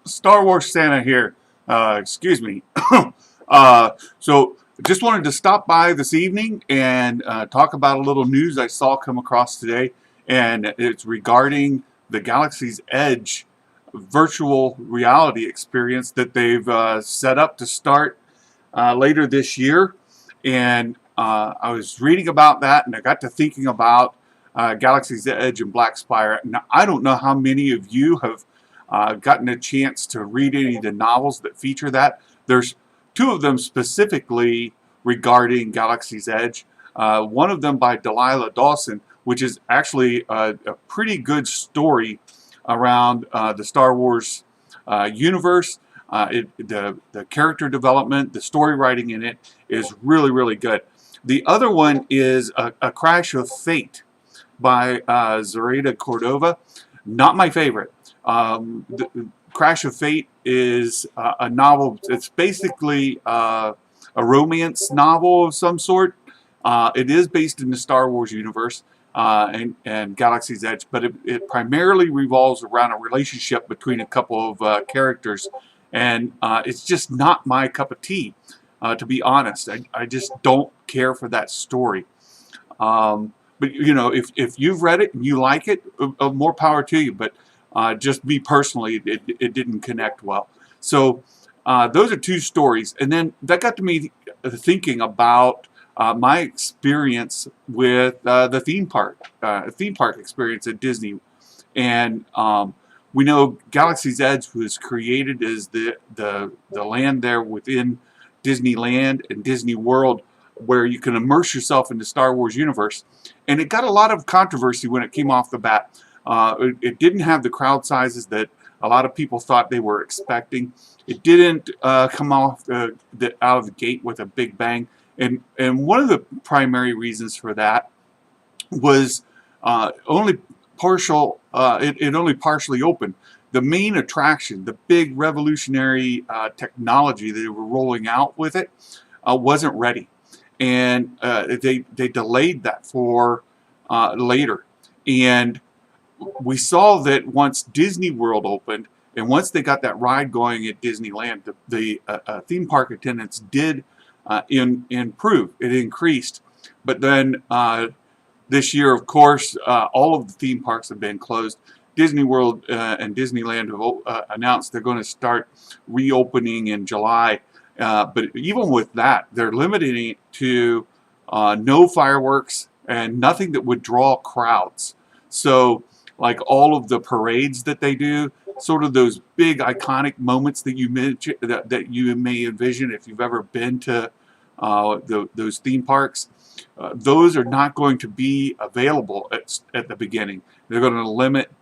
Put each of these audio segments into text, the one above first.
Star Wars Santa here. Excuse me. So just wanted to stop by this evening and talk about a little news I saw come across today, and it's regarding the Galaxy's Edge virtual reality experience that they've set up to start later this year. And I was reading about that, and I got to thinking about Galaxy's Edge and Black Spire. Now, I don't know how many of you have gotten a chance to read any of the novels that feature that. There's two of them specifically regarding Galaxy's Edge. One of them by Delilah Dawson, which is actually a pretty good story around the Star Wars universe. The character development, the story writing in it is really, really good. The other one is A Crash of Fate by Zoraida Cordova. Not my favorite. The Crash of Fate is a novel. It's basically a romance novel of some sort. It is based in the Star Wars universe and Galaxy's Edge, but it primarily revolves around a relationship between a couple of characters, and it's just not my cup of tea, to be honest. I just don't care for that story. But you know, if you've read it and you like it, more power to you. But just me personally, it didn't connect well. So those are two stories, and then that got to me thinking about my experience with the theme park experience at Disney. And we know Galaxy's Edge was created as the land there within Disneyland and Disney World, where you can immerse yourself in the Star Wars universe. And it got a lot of controversy when it came off the bat. It didn't have the crowd sizes that a lot of people thought they were expecting. It didn't come off out of the gate with a big bang. And one of the primary reasons for that was only partial. It only partially opened. The main attraction, the big revolutionary technology that they were rolling out with it, wasn't ready. And they delayed that for later. And we saw that once Disney World opened, and once they got that ride going at Disneyland, the theme park attendance did improve. It increased. But then this year, of course, all of the theme parks have been closed. Disney World and Disneyland have announced they're going to start reopening in July. But even with that, they're limiting it to no fireworks and nothing that would draw crowds. So, like all of the parades that they do, sort of those big iconic moments that you may envision if you've ever been to those theme parks, those are not going to be available at the beginning. They're going to limit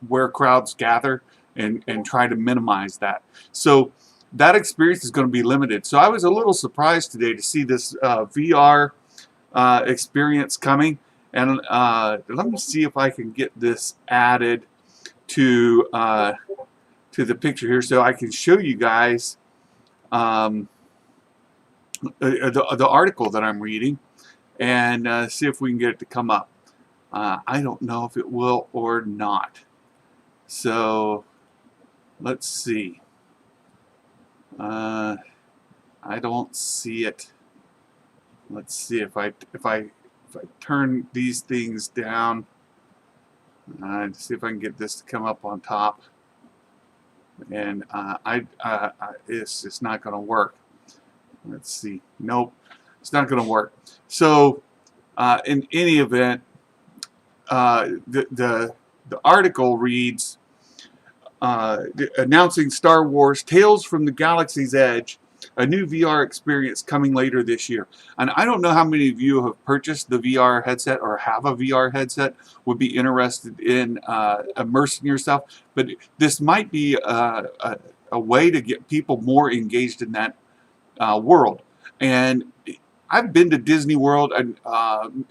where crowds gather and try to minimize that. So that experience is going to be limited. So I was a little surprised today to see this VR experience coming. And let me see if I can get this added to the picture here so I can show you guys the article that I'm reading, and see if we can get it to come up. I don't know if it will or not. So let's see. I don't see it. Let's see if I turn these things down. To see if I can get this to come up on top. And it's just not going to work. Let's see. Nope, it's not going to work. So in any event, the article reads, announcing Star Wars Tales from the Galaxy's Edge, a new VR experience coming later this year. And I don't know how many of you have purchased the VR headset or have a VR headset, would be interested in immersing yourself, but this might be a way to get people more engaged in that world. And I've been to Disney World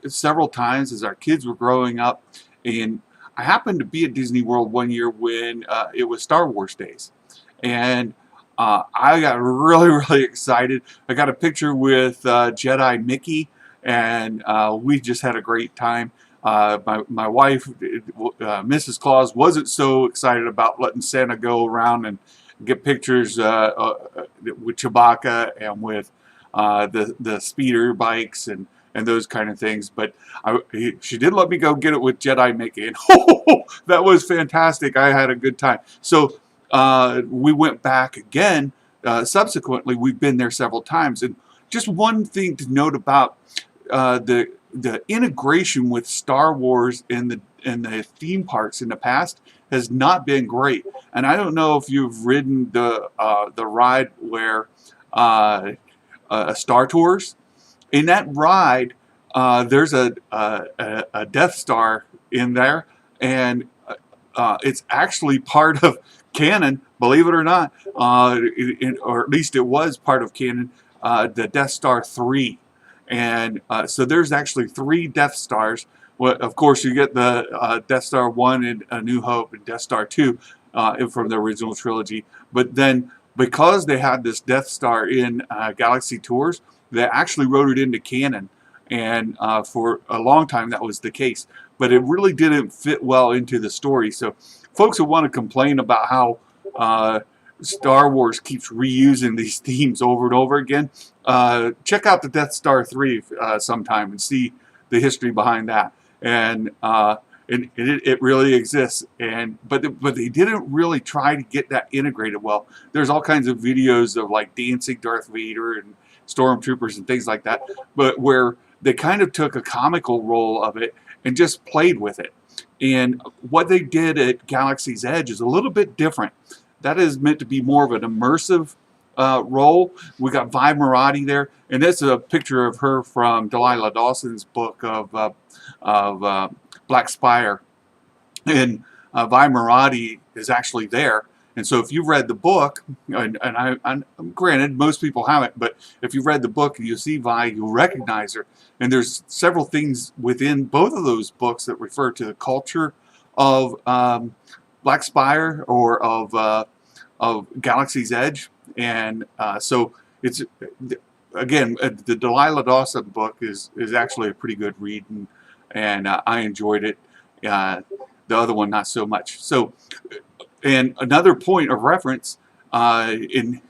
several times as our kids were growing up, and I happened to be at Disney World one year when it was Star Wars days, and I got really, really excited. I got a picture with Jedi Mickey, and we just had a great time. My wife, Mrs. Claus, wasn't so excited about letting Santa go around and get pictures with Chewbacca and with the speeder bikes and those kind of things. But she did let me go get it with Jedi Mickey, and that was fantastic. I had a good time. So we went back again. Subsequently, we've been there several times, and just one thing to note about the integration with Star Wars in the theme parks in the past has not been great. And I don't know if you've ridden the ride where Star Tours. In that ride, there's a Death Star in there, and it's actually part of canon, believe it or not, or at least it was part of canon, the Death Star 3. And so there's actually 3 Death Stars. Well, of course, you get the Death Star 1 in A New Hope and Death Star 2 from the original trilogy. But then, because they had this Death Star in Galaxy Tours, they actually wrote it into canon. And for a long time, that was the case. But it really didn't fit well into the story. So folks who want to complain about how Star Wars keeps reusing these themes over and over again, check out the Death Star 3 sometime and see the history behind that. And it really exists. But they didn't really try to get that integrated well. There's all kinds of videos of like dancing Darth Vader and stormtroopers and things like that, but where they kind of took a comical role of it and just played with it. And what they did at Galaxy's Edge is a little bit different. That is meant to be more of an immersive role. We got Vi Marati there, and this is a picture of her from Delilah Dawson's book of Black Spire. And Vi Marati is actually there. And so if you've read the book, and I'm granted, most people haven't, but if you've read the book and you see Vi, you'll recognize her. And there's several things within both of those books that refer to the culture of Black Spire or of Galaxy's Edge. And so it's, again, the Delilah Dawson book is actually a pretty good read, and I enjoyed it. The other one, not so much. So, and another point of reference, if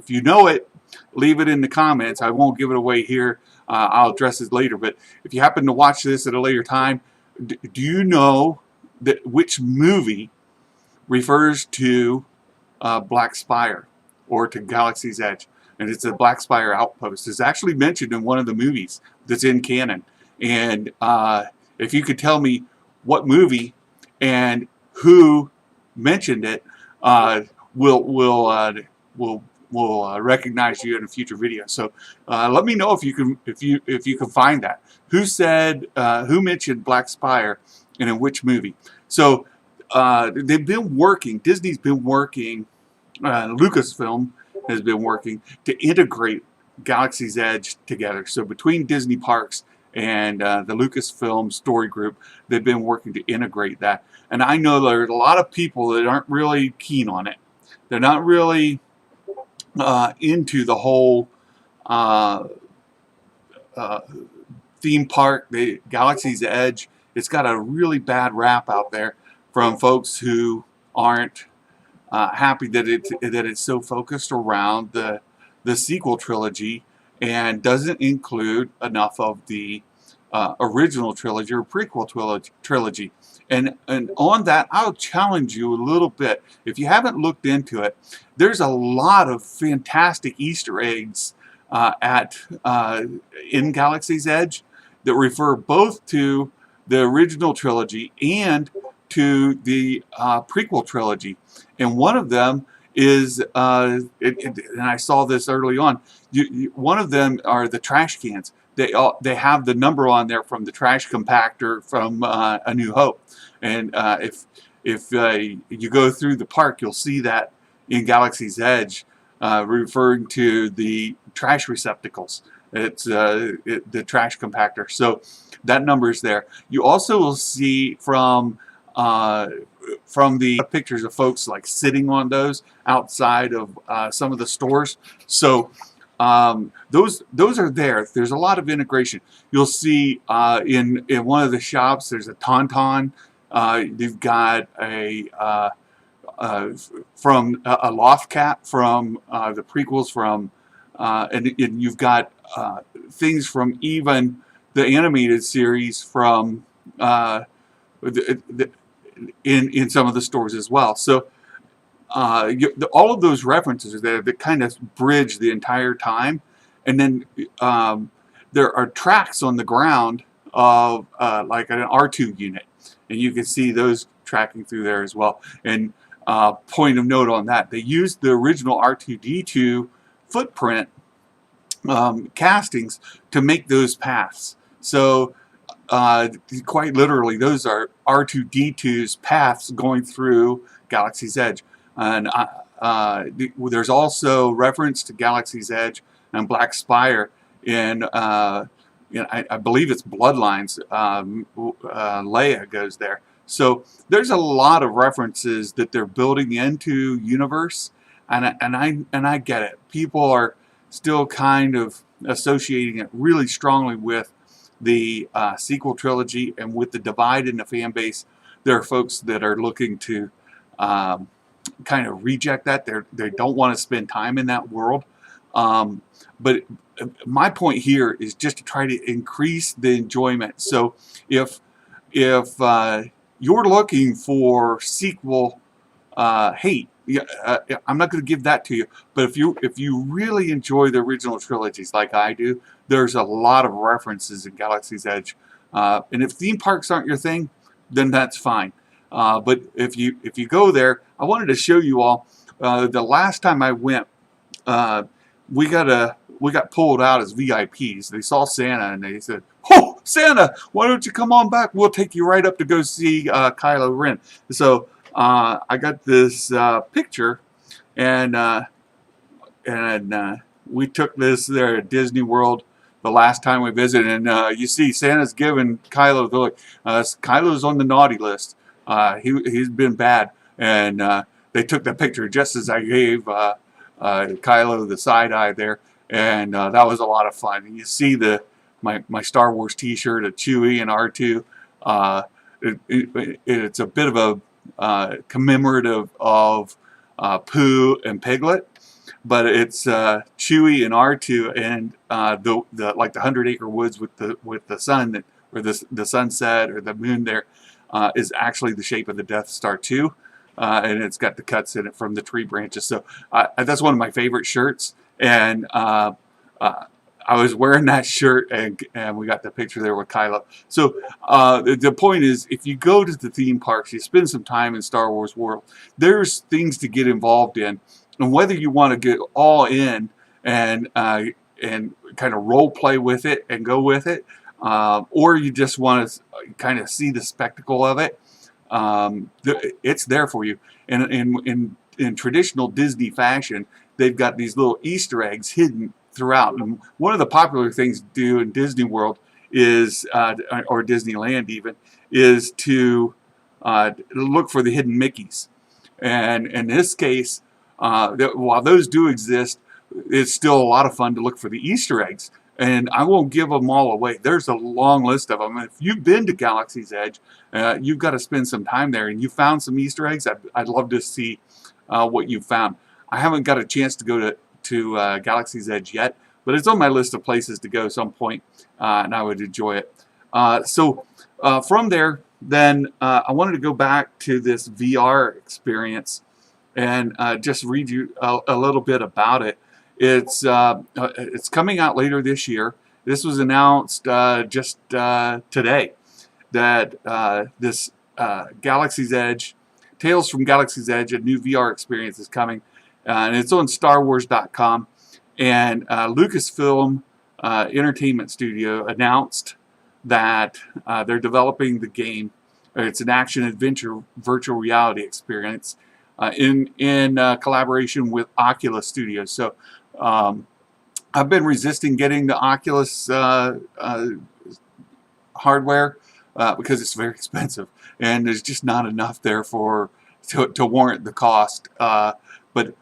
you know it, leave it in the comments. I won't give it away here. I'll address it later. But if you happen to watch this at a later time, do you know that which movie refers to Black Spire or to Galaxy's Edge? And it's a Black Spire outpost. It's actually mentioned in one of the movies that's in canon. And if you could tell me what movie and who mentioned it, we'll recognize you in a future video. So let me know if you can find that. Who said who mentioned Black Spire and in which movie? So they've been working. Disney's been working. Lucasfilm has been working to integrate Galaxy's Edge together. So between Disney Parks and the Lucasfilm story group, they've been working to integrate that. And I know there's a lot of people that aren't really keen on it. They're not really into the whole theme park, the Galaxy's Edge. It's got a really bad rap out there from folks who aren't happy that it's so focused around the sequel trilogy and doesn't include enough of the original trilogy or prequel trilogy. And on that, I'll challenge you a little bit. If you haven't looked into it, there's a lot of fantastic Easter eggs in Galaxy's Edge that refer both to the original trilogy and to the prequel trilogy. And one of them is, and I saw this early on, one of them are the trash cans. They have the number on there from the trash compactor from A New Hope. And if you go through the park, you'll see that in Galaxy's Edge, referring to the trash receptacles. It's the trash compactor. So that number is there. You also will see from the pictures of folks like sitting on those outside of some of the stores. So those are there. There's a lot of integration. You'll see in one of the shops there's a tauntaun. You've got uh, from a loft cat from the prequels from and you've got things from even the animated series from the, in some of the stores as well. So all of those references are there that kind of bridge the entire time, and then there are tracks on the ground of like an R2 unit, and you can see those tracking through there as well. And point of note on that, they used the original R2D2 footprint castings to make those paths. So quite literally, those are R2D2's paths going through Galaxy's Edge. And there's also reference to Galaxy's Edge and Black Spire in, I believe it's Bloodlines. Leia goes there. So there's a lot of references that they're building into universe, and I get it. People are still kind of associating it really strongly with the sequel trilogy, and with the divide in the fan base, there are folks that are looking to kind of reject that. They don't want to spend time in that world. But my point here is just to try to increase the enjoyment. So if you're looking for sequel hate, I'm not going to give that to you. But if you really enjoy the original trilogies like I do, there's a lot of references in Galaxy's Edge. And if theme parks aren't your thing, then that's fine. But if you go there, I wanted to show you all. The last time I went, we got pulled out as VIPs. They saw Santa and they said, "Oh, Santa, why don't you come on back? We'll take you right up to go see Kylo Ren." So I got this picture, and we took this there at Disney World the last time we visited, and you see Santa's giving Kylo the look. Kylo's on the naughty list. He's been bad, and they took the picture just as I gave Kylo the side eye there, and that was a lot of fun. And you see my Star Wars T-shirt of Chewie and R2. It's a bit of a commemorative of Pooh and Piglet, but it's Chewie and R2, and the like the 100-acre woods with the sun or the sunset or the moon there is actually the shape of the Death Star 2. And it's got the cuts in it from the tree branches. So that's one of my favorite shirts. And I was wearing that shirt, and we got the picture there with Kylo. So the point is, if you go to the theme parks, you spend some time in Star Wars world, there's things to get involved in. And whether you want to get all in and kind of role play with it and go with it, or you just want to kind of see the spectacle of it, it's there for you. And in traditional Disney fashion, they've got these little Easter eggs hidden throughout. And one of the popular things to do in Disney World is, or Disneyland even, is to look for the hidden Mickeys. And in this case, while those do exist, it's still a lot of fun to look for the Easter eggs. And I won't give them all away. There's a long list of them. If you've been to Galaxy's Edge, you've got to spend some time there, and you found some Easter eggs, I'd love to see what you found. I haven't got a chance to go to Galaxy's Edge yet, but it's on my list of places to go some point, and I would enjoy it. So from there, then I wanted to go back to this VR experience and just read you a little bit about it. It's coming out later this year. This was announced just today that this Galaxy's Edge, Tales from Galaxy's Edge, a new VR experience is coming, and it's on StarWars.com. And Lucasfilm Entertainment Studio announced that they're developing the game. It's an action-adventure virtual reality experience in collaboration with Oculus Studios. So I've been resisting getting the Oculus hardware because it's very expensive, and there's just not enough there to warrant the cost. But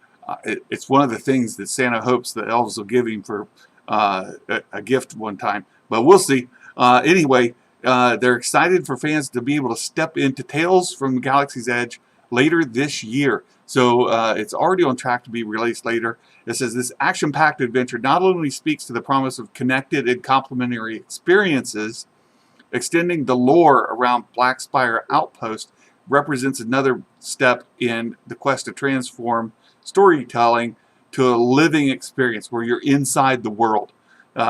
it's one of the things that Santa hopes the elves will give him for a gift one time. But we'll see. Anyway, they're excited for fans to be able to step into Tales from Galaxy's Edge later this year. So it's already on track to be released later. It says this action-packed adventure not only speaks to the promise of connected and complementary experiences, extending the lore around Black Spire Outpost represents another step in the quest to transform storytelling to a living experience where you're inside the world,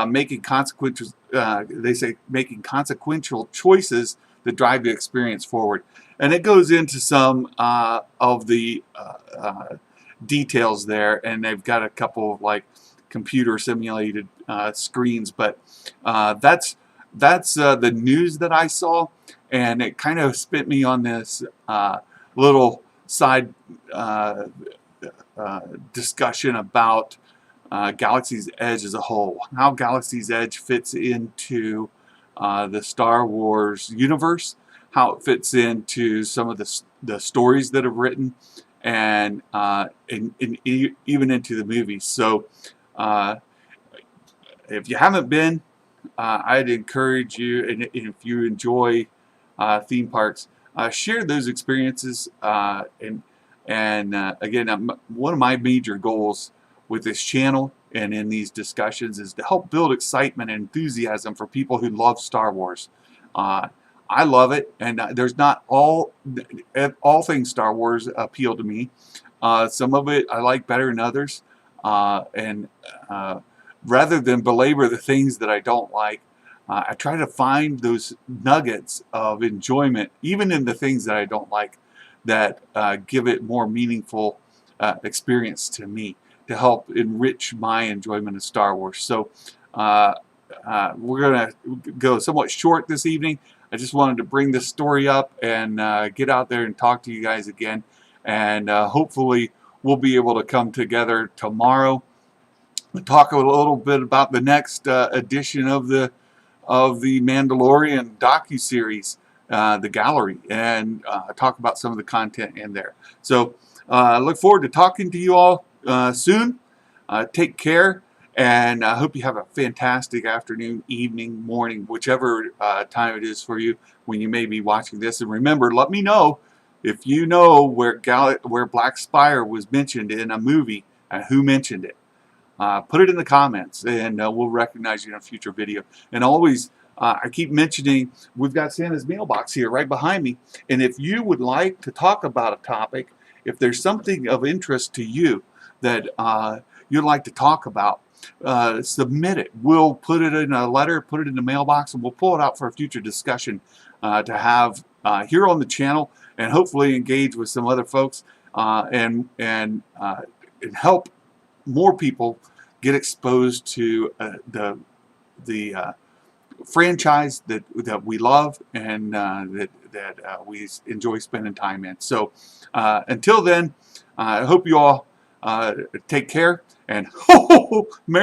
making consequential. They say making consequential choices that drive the experience forward, and it goes into some of the details there, and they've got a couple of like computer simulated screens, but that's the news that I saw, and it kind of spit me on this little side discussion about Galaxy's Edge as a whole, how Galaxy's Edge fits into the Star Wars universe, how it fits into some of the stories that are written, and even into the movies. So if you haven't been, I'd encourage you, and if you enjoy theme parks, share those experiences. And again, one of my major goals with this channel and in these discussions is to help build excitement and enthusiasm for people who love Star Wars. I love it, and there's not all things Star Wars appeal to me. Some of it I like better than others, and rather than belabor the things that I don't like, I try to find those nuggets of enjoyment, even in the things that I don't like, that give it more meaningful experience to me, to help enrich my enjoyment of Star Wars. So we're going to go somewhat short this evening. I just wanted to bring this story up and get out there and talk to you guys again. And hopefully we'll be able to come together tomorrow and talk a little bit about the next edition of the Mandalorian docuseries, The Gallery, and talk about some of the content in there. So I look forward to talking to you all soon. Take care, and I hope you have a fantastic afternoon, evening, morning, whichever time it is for you when you may be watching this. And remember, let me know if you know where Black Spire was mentioned in a movie and who mentioned it. Put it in the comments, and we'll recognize you in a future video. And always, I keep mentioning, we've got Santa's mailbox here right behind me. And if you would like to talk about a topic, if there's something of interest to you that you'd like to talk about, submit it. We'll put it in a letter, put it in the mailbox, and we'll pull it out for a future discussion to have here on the channel, and hopefully engage with some other folks and help more people get exposed to the franchise that we love and that we enjoy spending time in. So until then, I hope you all take care, and Merry